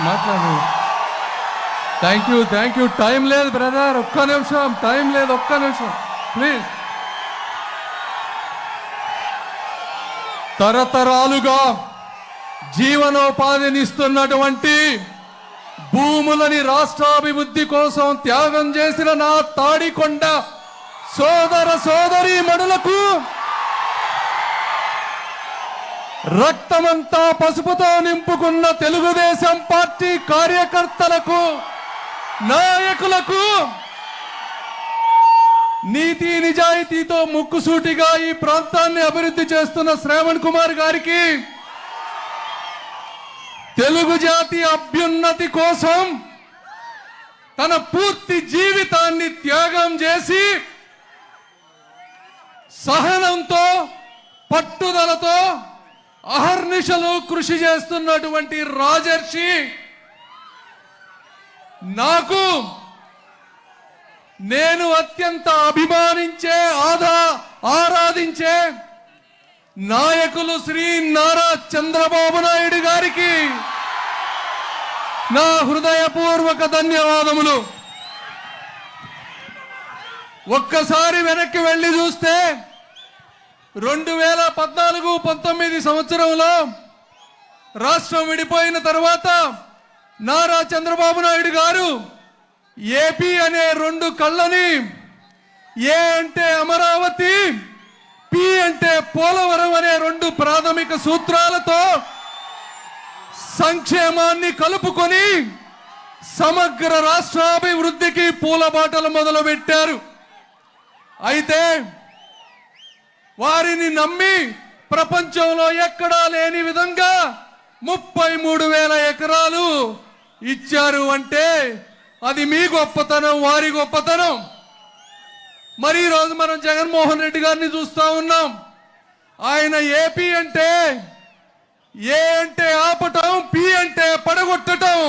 మాట్లాడు. Thank you. Time లేదు brother, ఒక్క నిమిషం. టైం లేదు, ఒక్క నిమిషం ప్లీజ్. తరతరాలుగా జీవనోపాధినిస్తున్నటువంటి భూములని రాష్ట్రాభివృద్ధి కోసం త్యాగం చేసిన నా తాడికొండ సోదర సోదరీమణులకు, రక్తమంతా పసుపుతో నింపుకున్న తెలుగుదేశం పార్టీ కార్యకర్తలకు, నాయకులకు, నీతి నిజాయితీతో ముక్కుసూటిగా ఈ ప్రాంతాన్ని అభివృద్ధి చేస్తున్న శ్రావణ్ కుమార్ గారికి, తెలుగు జాతి అభ్యున్నతి కోసం తన పూర్తి జీవితాన్ని త్యాగం చేసి సహనంతో పట్టుదలతో అహర్నిశలు కృషి చేస్తున్నటువంటి రాజర్షి నాకు, నేను అత్యంత అభిమానించే ఆరాధించే నాయకులు శ్రీ నారా చంద్రబాబు నాయుడు గారికి నా హృదయపూర్వక ధన్యవాదములు. ఒక్కసారి వెనక్కి వెళ్ళి చూస్తే 2014-19 సంవత్సరంలో రాష్ట్రం విడిపోయిన తర్వాత నారా చంద్రబాబు నాయుడు గారు ఏపీ అనే 2 కళ్ళని, ఏ అంటే అమరావతి, పి అంటే పోలవరం అనే 2 ప్రాథమిక సూత్రాలతో సంక్షేమాన్ని కలుపుకొని సమగ్ర రాష్ట్రాభివృద్ధికి పూలబాటలు మొదలుపెట్టారు. అయితే వారిని నమ్మి ప్రపంచంలో ఎక్కడా లేని విధంగా 33,000 ఎకరాలు ఇచ్చారు. అంటే అది మీ గొప్పతనం, వారి గొప్పతనం. మరి ఈరోజు మనం జగన్మోహన్ రెడ్డి గారిని చూస్తా ఉన్నాం. ఆయన ఏపీ అంటే, ఏ అంటే ఆపటం, పి అంటే పడగొట్టటం.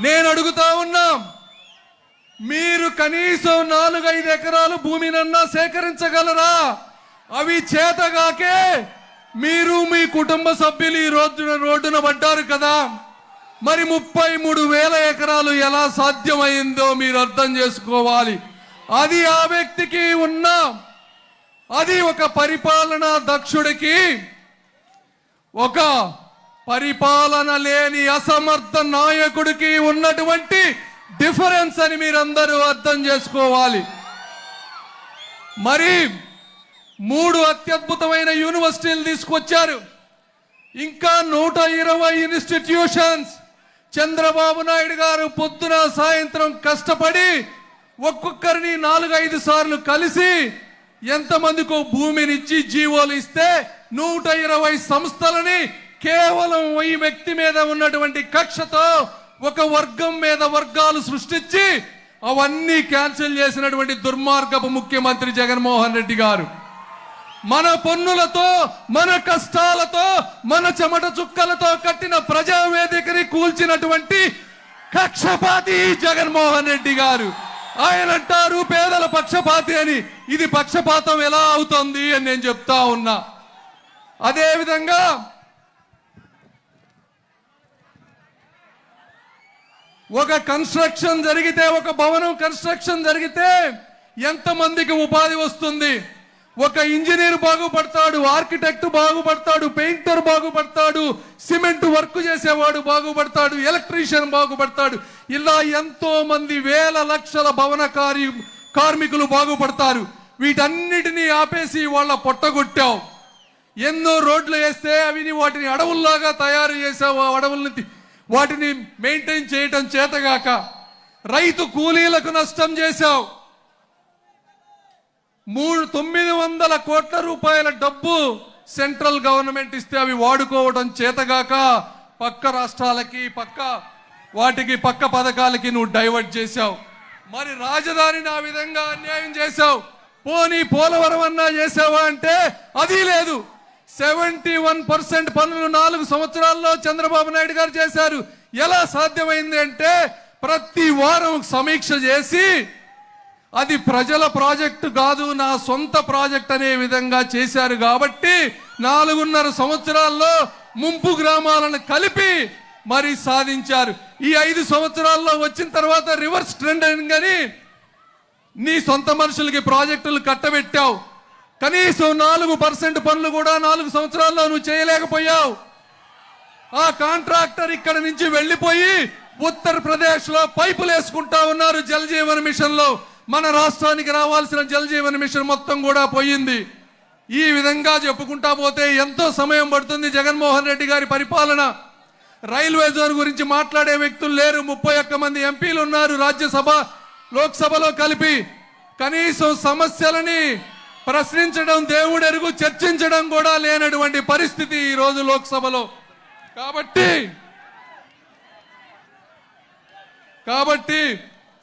నేను అడుగుతా ఉన్నాం, మీరు కనీసం 4-5 ఎకరాలు భూమినన్నా సేకరించగలరా? అవి చేతగాకే మీరు మీ కుటుంబ సభ్యులు ఈ రోడ్డున పడ్డారు కదా. మరి 33,000 ఎకరాలు ఎలా సాధ్యమైందో మీరు అర్థం చేసుకోవాలి. అది ఆ వ్యక్తికి ఉన్న, అది ఒక పరిపాలనా దక్షుడికి, ఒక పరిపాలన లేని అసమర్థ నాయకుడికి ఉన్నటువంటి డిఫరెన్స్ అని మీరందరూ అర్థం చేసుకోవాలి. మరి 3 అత్యద్భుతమైన యూనివర్సిటీలు తీసుకొచ్చారు. ఇంకా 120 ఇన్స్టిట్యూషన్స్. చంద్రబాబు నాయుడు గారు పొద్దున సాయంత్రం కష్టపడి ఒక్కొక్కరిని 4-5 సార్లు కలిసి ఎంతమందికో భూమినిచ్చి జీవోలు ఇస్తే 120 సంస్థలని కేవలం ఈ వ్యక్తి మీద ఉన్నటువంటి కక్షతో ఒక వర్గం మీద వర్గాలు సృష్టించి అవన్నీ క్యాన్సిల్ చేసినటువంటి దుర్మార్గపు ముఖ్యమంత్రి జగన్మోహన్ రెడ్డి గారు. మన పన్నులతో, మన కష్టాలతో, మన చెమట చుక్కలతో కట్టిన ప్రజావేదికని కూల్చినటువంటి కక్షపాతి జగన్మోహన్ రెడ్డి గారు. ఆయన అంటారు పేదల పక్షపాతి అని. ఇది పక్షపాతం ఎలా అవుతుంది అని నేను చెప్తా ఉన్నా. అదేవిధంగా ఒక కన్స్ట్రక్షన్ జరిగితే, ఒక భవనం కన్స్ట్రక్షన్ జరిగితే ఎంతమందికి ఉపాధి వస్తుంది? ఒక ఇంజనీర్ బాగుపడతాడు, ఆర్కిటెక్ట్ బాగుపడతాడు, పెయింటర్ బాగుపడతాడు, సిమెంట్ వర్క్ చేసేవాడు బాగుపడతాడు, ఎలక్ట్రీషియన్ బాగుపడతాడు. ఇలా ఎంతో మంది వేల లక్షల భవన కార్మికులు బాగుపడతారు. వీటన్నిటినీ ఆపేసి వాళ్ళ పొట్టగొట్టావు. ఎన్నో రోడ్లు వేస్తే అవి వాటిని అడవుల్లాగా తయారు చేసావు. అడవుల్ని వాటిని మెయింటైన్ చేయటం చేతగాక రైతు కూలీలకు నష్టం చేశావు. 900 కోట్ల రూపాయల డబ్బు సెంట్రల్ గవర్నమెంట్ ఇస్తే అవి వాడుకోవడం చేతగాక పక్క రాష్ట్రాలకి, పక్క పథకాలకి నువ్వు డైవర్ట్ చేశావు. మరి రాజధానిని ఆ విధంగా అన్యాయం చేశావు. పోనీ పోలవరం అన్నా చేసావా అంటే అది లేదు. 71% పనులు 4 సంవత్సరాల్లో చంద్రబాబు నాయుడు గారు చేశారు. ఎలా సాధ్యమైంది అంటే ప్రతి వారం సమీక్ష చేసి అది ప్రజల ప్రాజెక్టు కాదు, నా సొంత ప్రాజెక్ట్ అనే విధంగా చేశారు. కాబట్టి 4.5 సంవత్సరాల్లో ముంపు గ్రామాలను కలిపి మరి సాధించారు. ఈ 5 సంవత్సరాల్లో వచ్చిన తర్వాత రివర్స్ ట్రెండ్ అని నీ సొంత మనుషులకి ప్రాజెక్టులు కట్టబెట్టావు. కనీసం 4% పనులు కూడా 4 సంవత్సరాల్లో నువ్వు చేయలేకపోయావు. ఆ కాంట్రాక్టర్ ఇక్కడ నుంచి వెళ్ళిపోయి ఉత్తరప్రదేశ్ లో పైపులు వేసుకుంటా ఉన్నారు జల్ జీవన్ మిషన్ లో. మన రాష్ట్రానికి రావాల్సిన జల్ జీవన్ మిషన్ మొత్తం కూడా పోయింది. ఈ విధంగా చెప్పుకుంటా పోతే ఎంతో సమయం పడుతుంది జగన్మోహన్ రెడ్డి గారి పరిపాలన. రైల్వే జోన్ గురించి మాట్లాడే వ్యక్తులు లేరు. 31 మంది ఎంపీలు ఉన్నారు రాజ్యసభ లోక్సభలో కలిపి. కనీసం సమస్యలని ప్రశ్నించడం దేవుడెరుగు, చర్చించడం కూడా లేనటువంటి పరిస్థితి ఈ రోజు లోక్సభలో. కాబట్టి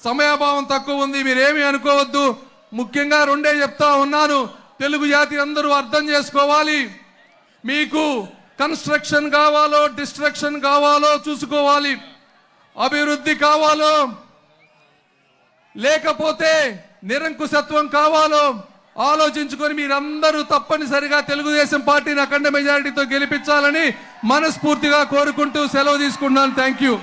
సమయాభావం తక్కువ ఉంది, మీరేమీ అనుకోవద్దు. ముఖ్యంగా 2 చెప్తా ఉన్నాను, తెలుగు జాతి అందరూ అర్థం చేసుకోవాలి. మీకు కన్స్ట్రక్షన్ కావాలో డిస్ట్రక్షన్ కావాలో చూసుకోవాలి, అభివృద్ధి కావాలో లేకపోతే నిరంకుశత్వం కావాలో ఆలోచించుకొని మీరందరూ తప్పనిసరిగా తెలుగుదేశం పార్టీని అఖండ మెజారిటీతో గెలిపించాలని మనస్ఫూర్తిగా కోరుకుంటూ సెలవు తీసుకున్నాను. Thank you.